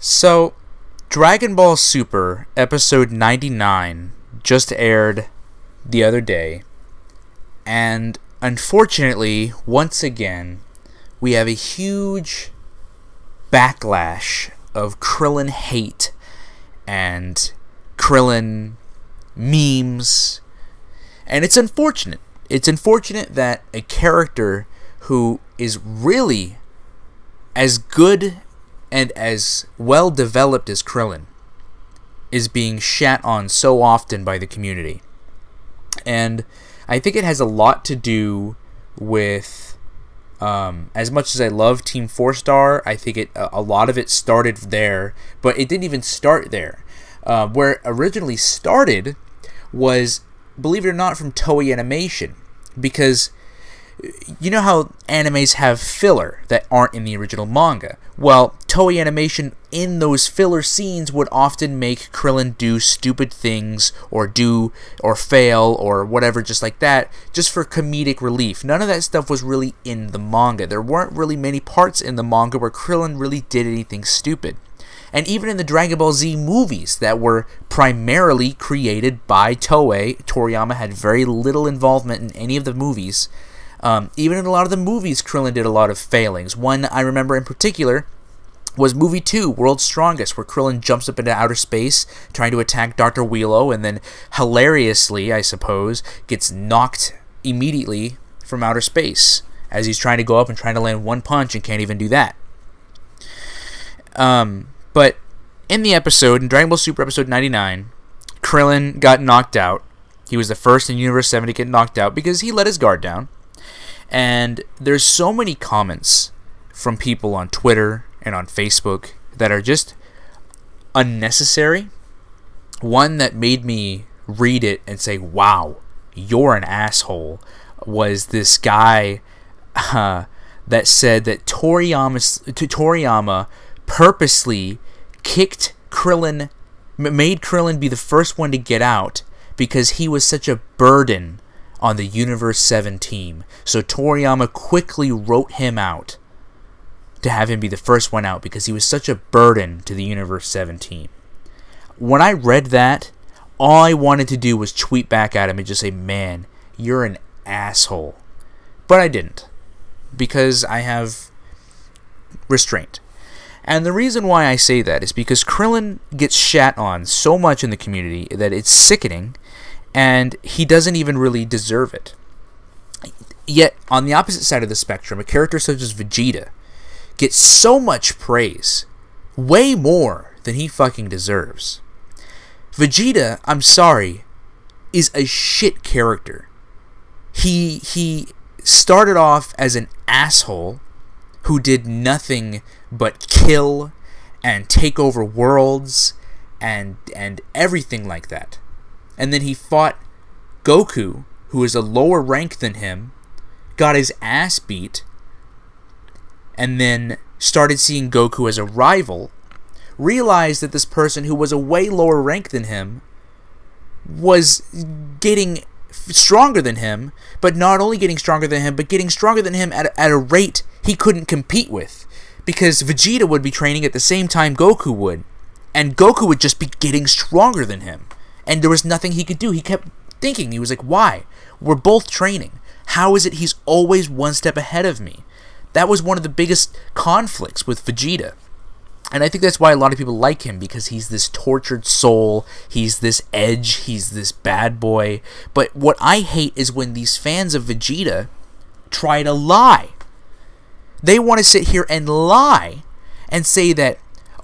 So, Dragon Ball Super episode 99 just aired the other day, and unfortunately, once again, we have a huge backlash of Krillin hate and Krillin memes, and it's unfortunate. It's unfortunate that a character who is really as good and as well developed as Krillin is being shat on so often by the community. And I think it has a lot to do with, as much as I love Team 4-Star, I think a lot of it started there, but it didn't even start there. Where it originally started was, believe it or not, from Toei Animation, because you know how animes have filler that aren't in the original manga? Well, Toei Animation in those filler scenes would often make Krillin do stupid things or fail or whatever just like that, just for comedic relief. None of that stuff was really in the manga. There weren't really many parts in the manga where Krillin really did anything stupid. And even in the Dragon Ball Z movies that were primarily created by Toei, Toriyama had very little involvement in any of the movies. Even in a lot of the movies, Krillin did a lot of failings. One I remember in particular was movie 2, World's Strongest, where Krillin jumps up into outer space trying to attack Dr. Wheelo, and then hilariously, I suppose, gets knocked immediately from outer space as he's trying to go up and trying to land one punch and can't even do that. But in the episode, in Dragon Ball Super episode 99, Krillin got knocked out. He was the first in Universe 7 to get knocked out because he let his guard down. And there's so many comments from people on Twitter and on Facebook that are just unnecessary. One that made me read it and say, wow, you're an asshole, was this guy that said that Toriyama purposely kicked Krillin, made Krillin be the first one to get out because he was such a burden on the Universe 7 team. So Toriyama quickly wrote him out to have him be the first one out because he was such a burden to the Universe 7 team. When I read that, all I wanted to do was tweet back at him and just say, man, you're an asshole. But I didn't, because I have restraint. And the reason why I say that is because Krillin gets shat on so much in the community that it's sickening, and he doesn't even really deserve it. Yet, on the opposite side of the spectrum, a character such as Vegeta gets so much praise, way more than he fucking deserves. Vegeta, I'm sorry, is a shit character. He started off as an asshole who did nothing but kill and take over worlds and everything like that. And then he fought Goku, who is a lower rank than him, got his ass beat, and then started seeing Goku as a rival, realized that this person who was a way lower rank than him was getting stronger than him, but not only getting stronger than him, but getting stronger than him at a rate he couldn't compete with, because Vegeta would be training at the same time Goku would, and Goku would just be getting stronger than him. And there was nothing he could do. He kept thinking, he was like, why? We're both training. How is it he's always one step ahead of me? That was one of the biggest conflicts with Vegeta. And I think that's why a lot of people like him, because he's this tortured soul, he's this edge, he's this bad boy. But what I hate is when these fans of Vegeta try to lie. They want to sit here and lie and say that,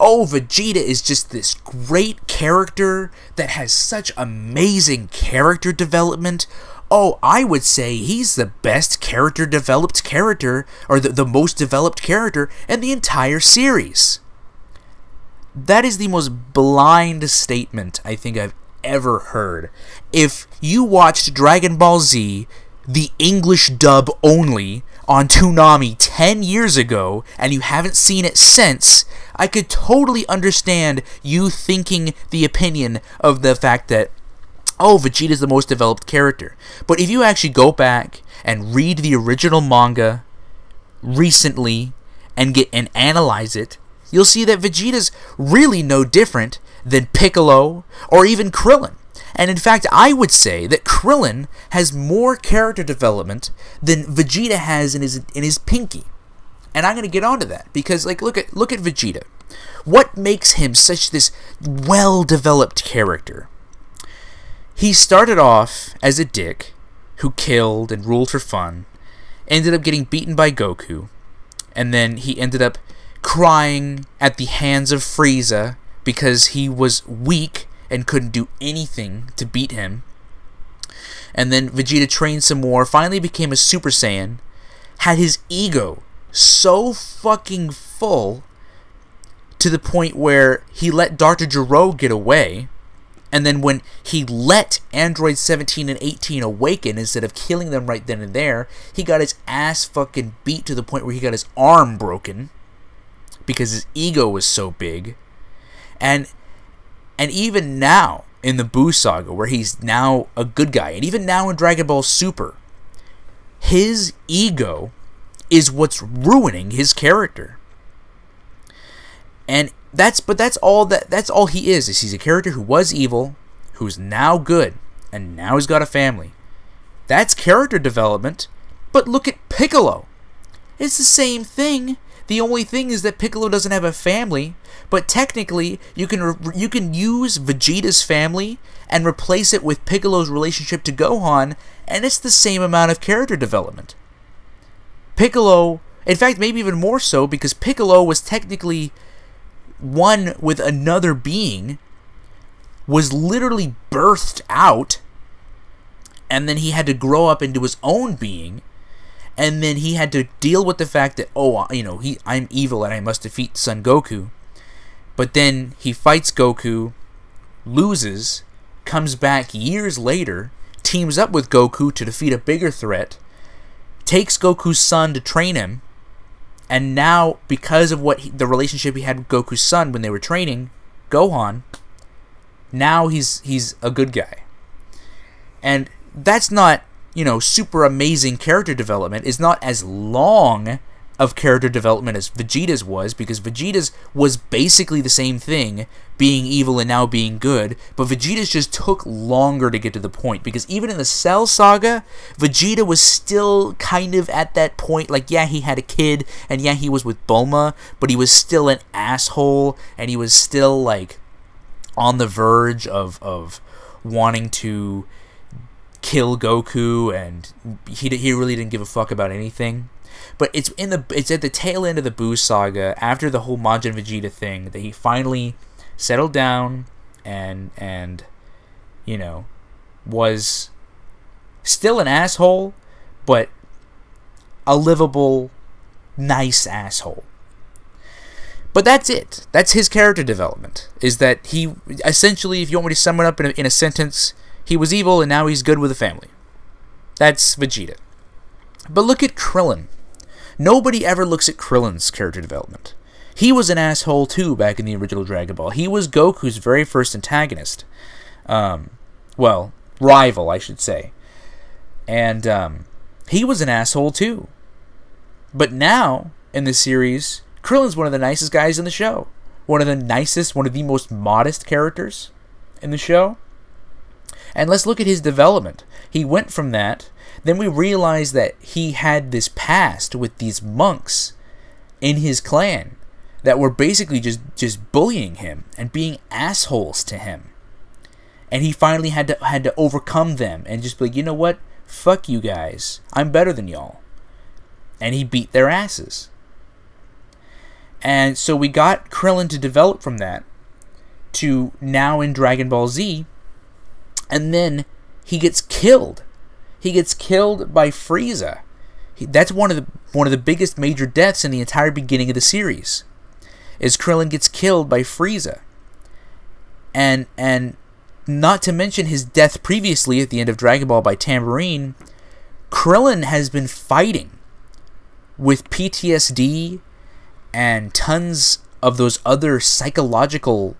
oh, Vegeta is just this great character that has such amazing character development. Oh, I would say he's the best developed character, or the most developed character in the entire series. That is the most blind statement I think I've ever heard. If you watched Dragon Ball Z, the English dub only, on Toonami 10 years ago, and you haven't seen it since, I could totally understand you thinking the opinion of the fact that, oh, Vegeta's the most developed character. But if you actually go back and read the original manga recently and analyze it, you'll see that Vegeta's really no different than Piccolo or even Krillin. And in fact, I would say that Krillin has more character development than Vegeta has in his pinky. And I'm going to get onto that because, like, look at Vegeta. What makes him such this well-developed character? He started off as a dick who killed and ruled for fun, ended up getting beaten by Goku, and then he ended up crying at the hands of Frieza because he was weak and couldn't do anything to beat him. And then Vegeta trained some more, finally became a Super Saiyan, had his ego so fucking full to the point where he let Dr. Gero get away, and then when he let Android 17 and 18 awaken instead of killing them right then and there, he got his ass fucking beat to the point where he got his arm broken because his ego was so big. And even now in the Buu Saga, where he's now a good guy, and even now in Dragon Ball Super, his ego is what's ruining his character. And that's all he is he's a character who was evil, who's now good, and now he's got a family. That's character development. But look at Piccolo. It's the same thing. The only thing is that Piccolo doesn't have a family, but technically you can use Vegeta's family and replace it with Piccolo's relationship to Gohan, and it's the same amount of character development. Piccolo, in fact, maybe even more so, because Piccolo was technically one with another being, was literally birthed out, and then he had to grow up into his own being, and then he had to deal with the fact that, I'm evil and I must defeat Son Goku. But then he fights Goku, loses, comes back years later, teams up with Goku to defeat a bigger threat, takes Goku's son to train him, and now, because of the relationship he had with Goku's son when they were training, Gohan, now he's a good guy. And that's not, super amazing character development. It's not as long of character development as Vegeta's was, because Vegeta's was basically the same thing, being evil and now being good, but Vegeta's just took longer to get to the point, because even in the Cell Saga, Vegeta was still kind of at that point, like, yeah, he had a kid, and yeah, he was with Bulma, but he was still an asshole, and he was still, like, on the verge of wanting to kill Goku, and he really didn't give a fuck about anything. But it's at the tail end of the Buu Saga, after the whole Majin Vegeta thing, that he finally settled down and was still an asshole, but a livable, nice asshole. But that's it. That's his character development. Is that he essentially, if you want me to sum it up in a sentence, he was evil and now he's good with a family. That's Vegeta. But look at Krillin. Nobody ever looks at Krillin's character development. He was an asshole too back in the original Dragon Ball. He was Goku's very first antagonist. Well, rival, I should say. And he was an asshole too. But now, in the series, Krillin's one of the nicest guys in the show. One of the most modest characters in the show. And let's look at his development. He went from that. Then we realized that he had this past with these monks in his clan that were basically just bullying him and being assholes to him. And he finally had to overcome them and just be like, you know what? Fuck you guys. I'm better than y'all. And he beat their asses. And so we got Krillin to develop from that to now in Dragon Ball Z. And then he gets killed. He gets killed by Frieza. That's one of the biggest major deaths in the entire beginning of the series. Is Krillin gets killed by Frieza. And not to mention his death previously at the end of Dragon Ball by Tambourine, Krillin has been fighting with PTSD and tons of those other psychological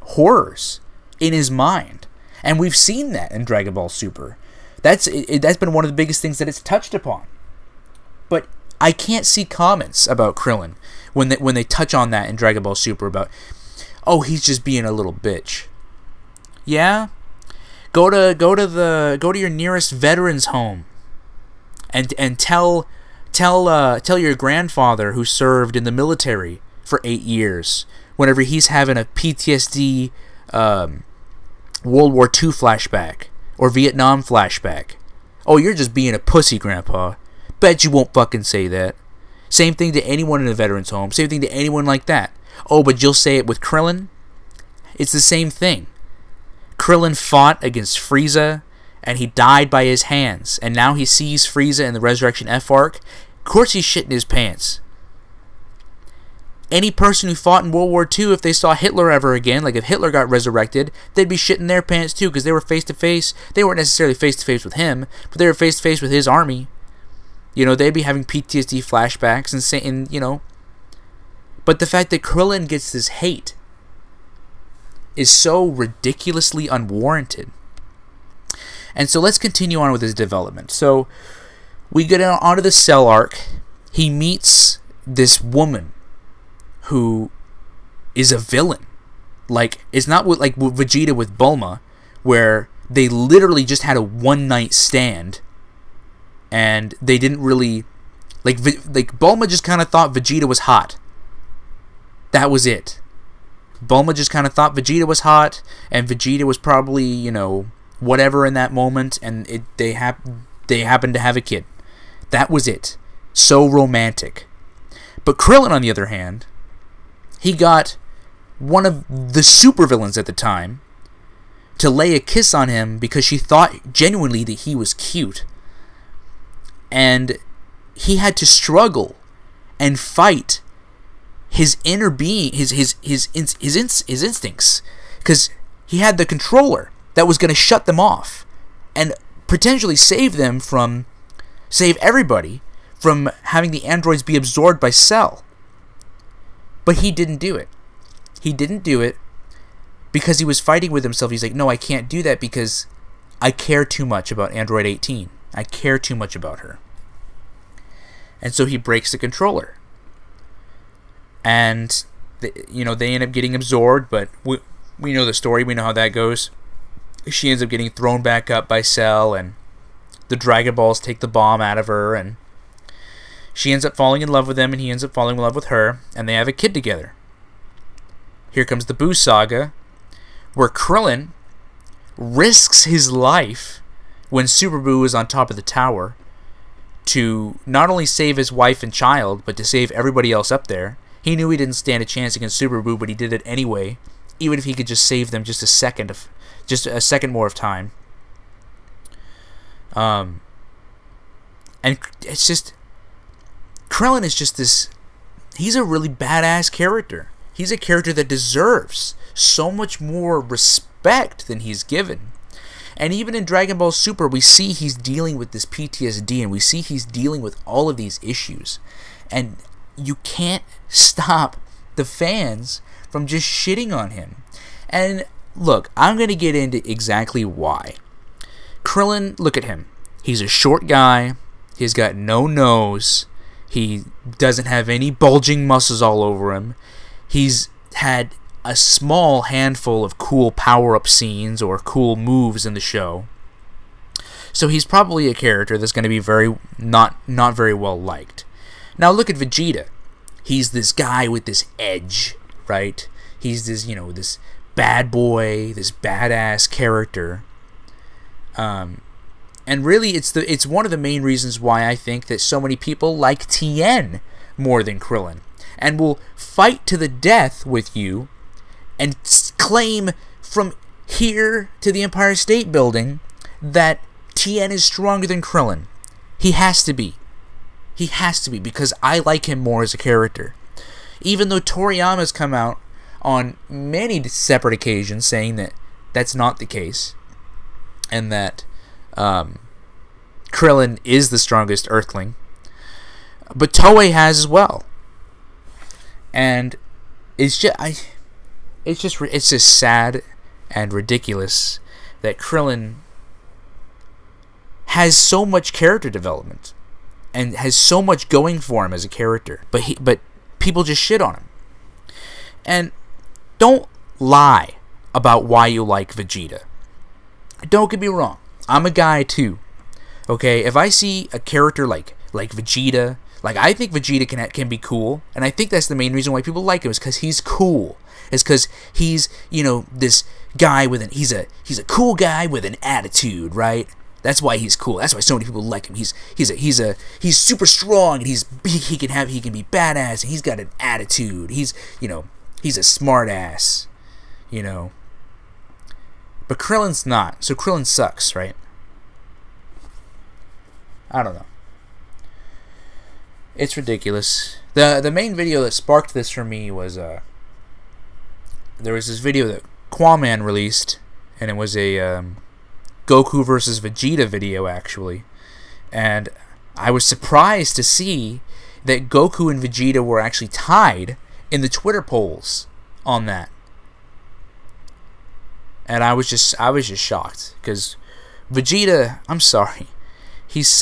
horrors in his mind. And we've seen that in Dragon Ball Super. That's been one of the biggest things that it's touched upon. But I can't see comments about Krillin when they touch on that in Dragon Ball Super about, oh, he's just being a little bitch. Yeah, go to your nearest veterans home, and tell your grandfather who served in the military for 8 years, whenever he's having a PTSD World War II flashback or Vietnam flashback. Oh, you're just being a pussy, Grandpa. Bet you won't fucking say that. Same thing to anyone in a veterans home. Same thing to anyone like that. Oh, but you'll say it with Krillin? It's the same thing. Krillin fought against Frieza, and he died by his hands. And now he sees Frieza in the Resurrection F arc. Of course he's shitting his pants. Any person who fought in World War II, if they saw Hitler ever again, like if Hitler got resurrected, they'd be shitting their pants too, because they were face-to-face. They weren't necessarily face-to-face with him, but they were face-to-face with his army. You know, they'd be having PTSD flashbacks and saying, you know. But the fact that Krillin gets this hate is so ridiculously unwarranted. And so let's continue on with his development. So we get onto the Cell arc. He meets this woman who is a villain. Like, it's not with Vegeta with Bulma, where they literally just had a one-night stand, and they didn't really like Bulma just kind of thought Vegeta was hot. That was it. Bulma just kind of thought Vegeta was hot, and Vegeta was probably, you know, whatever in that moment, and they happened to have a kid. That was it. So romantic. But Krillin, on the other hand, he got one of the supervillains at the time to lay a kiss on him because she thought genuinely that he was cute. And he had to struggle and fight his inner being, his instincts, because he had the controller that was going to shut them off and potentially save everybody from having the androids be absorbed by Cell. But he didn't do it. He didn't do it because he was fighting with himself. He's like, no, I can't do that because I care too much about Android 18. I care too much about her. And so he breaks the controller. And, they end up getting absorbed, but we know the story. We know how that goes. She ends up getting thrown back up by Cell, and the Dragon Balls take the bomb out of her, and she ends up falling in love with him, and he ends up falling in love with her, and they have a kid together. Here comes the Buu saga, where Krillin risks his life when Super Buu is on top of the tower to not only save his wife and child, but to save everybody else up there. He knew he didn't stand a chance against Super Buu, but he did it anyway, even if he could just save them just a second more of time. And it's just, Krillin is just this, he's a really badass character. He's a character that deserves so much more respect than he's given. And even in Dragon Ball Super, we see he's dealing with this PTSD, and we see he's dealing with all of these issues. And you can't stop the fans from just shitting on him. And look, I'm going to get into exactly why. Krillin, look at him. He's a short guy. He's got no nose. He doesn't have any bulging muscles all over him. He's had a small handful of cool power-up scenes or cool moves in the show. So he's probably a character that's going to be very not very well liked. Now look at Vegeta. He's this guy with this edge, right? He's this, this bad boy, this badass character. And really, it's one of the main reasons why I think that so many people like Tien more than Krillin, and will fight to the death with you and claim from here to the Empire State Building that Tien is stronger than Krillin. He has to be. He has to be, because I like him more as a character. Even though Toriyama's come out on many separate occasions saying that that's not the case, and that Krillin is the strongest Earthling, but Toei has as well. And it's just sad and ridiculous that Krillin has so much character development. and has so much going for him as a character, but people just shit on him. And don't lie about why you like Vegeta. Don't get me wrong, I'm a guy too. Okay, if I see a character like Vegeta, like, I think Vegeta can be cool, and I think that's the main reason why people like him, is because he's cool. It's because he's, you know, this guy with he's a cool guy with an attitude, right? That's why he's cool. That's why so many people like him. He's super strong, and he can be badass, and he's got an attitude. He's a smart ass, you know. But Krillin's not. So Krillin sucks, right? I don't know. It's ridiculous. The main video that sparked this for me was there was this video that Quaman released, and it was a Goku versus Vegeta video, actually. And I was surprised to see that Goku and Vegeta were actually tied in the Twitter polls on that. And I was just shocked, because Vegeta, I'm sorry, he's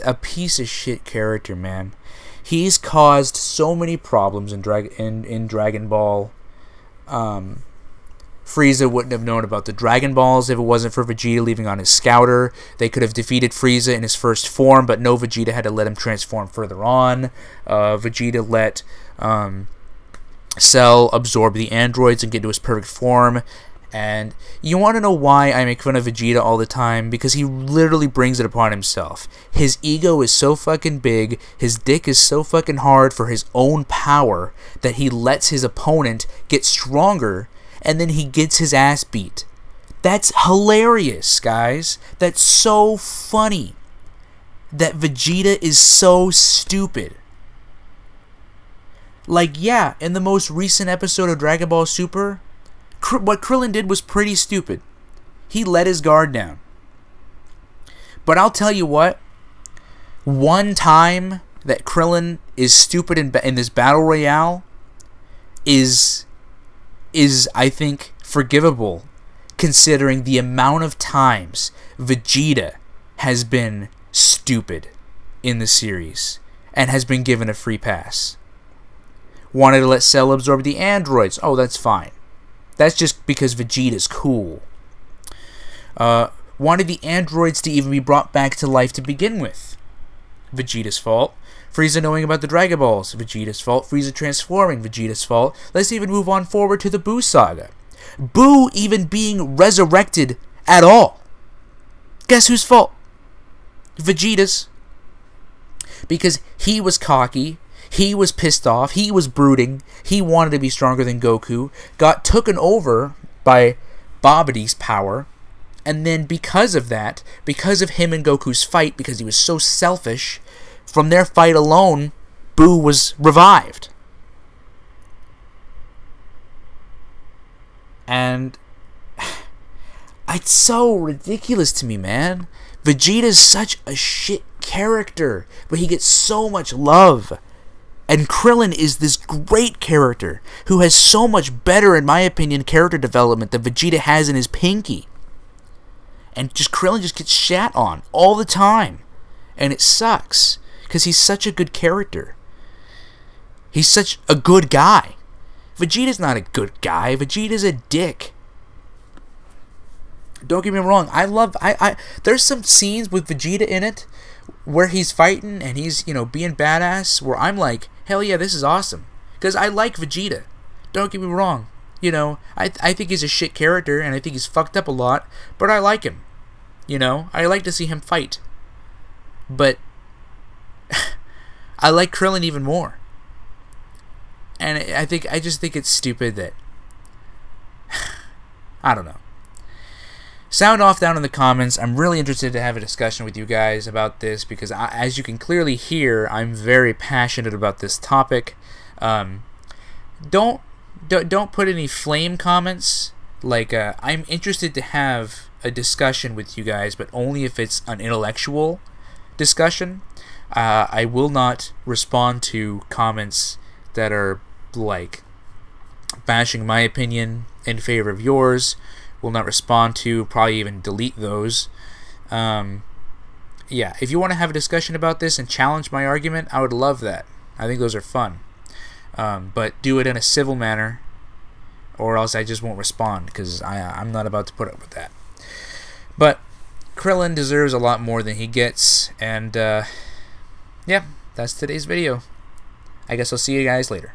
a piece of shit character, man. He's caused so many problems in Dragon Ball. Frieza wouldn't have known about the Dragon Balls if it wasn't for Vegeta leaving on his scouter. They could have defeated Frieza in his first form, but no, Vegeta had to let him transform further on. Vegeta let Cell absorb the androids and get to his perfect form. And you want to know why I make fun of Vegeta all the time? Because he literally brings it upon himself. His ego is so fucking big, his dick is so fucking hard for his own power, that he lets his opponent get stronger, and then he gets his ass beat. That's hilarious, guys. That's so funny. That Vegeta is so stupid. Like, yeah, in the most recent episode of Dragon Ball Super, what Krillin did was pretty stupid. He let his guard down. But I'll tell you what, one time that Krillin is stupid in this battle royale is I think forgivable, considering the amount of times Vegeta has been stupid in the series and has been given a free pass. Wanted to let Cell absorb the androids. Oh, that's fine. That's just because Vegeta's cool. Wanted the androids to even be brought back to life to begin with. Vegeta's fault. Frieza knowing about the Dragon Balls. Vegeta's fault. Frieza transforming. Vegeta's fault. Let's even move on forward to the Buu saga. Buu even being resurrected at all. Guess whose fault? Vegeta's. Because he was cocky. He was pissed off. He was brooding. He wanted to be stronger than Goku. Got taken over by Babidi's power. And then because of that, because of him and Goku's fight, because he was so selfish, from their fight alone, Buu was revived. And it's so ridiculous to me, man. Vegeta's such a shit character, but he gets so much love. And Krillin is this great character who has so much better, in my opinion, character development than Vegeta has in his Pinky. And Krillin just gets shat on all the time. And it sucks, because he's such a good character. He's such a good guy. Vegeta's not a good guy. Vegeta's a dick. Don't get me wrong. There's some scenes with Vegeta in it where he's fighting and he's, being badass, where I'm like, hell yeah, this is awesome. Because I like Vegeta. Don't get me wrong. I think he's a shit character, and I think he's fucked up a lot, but I like him. I like to see him fight. But I like Krillin even more. And I just think it's stupid that I don't know. Sound off down in the comments. I'm really interested to have a discussion with you guys about this, because as you can clearly hear, I'm very passionate about this topic. Don't put any flame comments. Like, I'm interested to have a discussion with you guys, but only if it's an intellectual discussion. I will not respond to comments that are like bashing my opinion in favor of yours. Will not respond to, probably even delete those. yeah, if you want to have a discussion about this and challenge my argument, I would love that. I think those are fun. But do it in a civil manner, or else I just won't respond, because I'm not about to put up with that. But Krillin deserves a lot more than he gets, and yeah, that's today's video. I guess I'll see you guys later.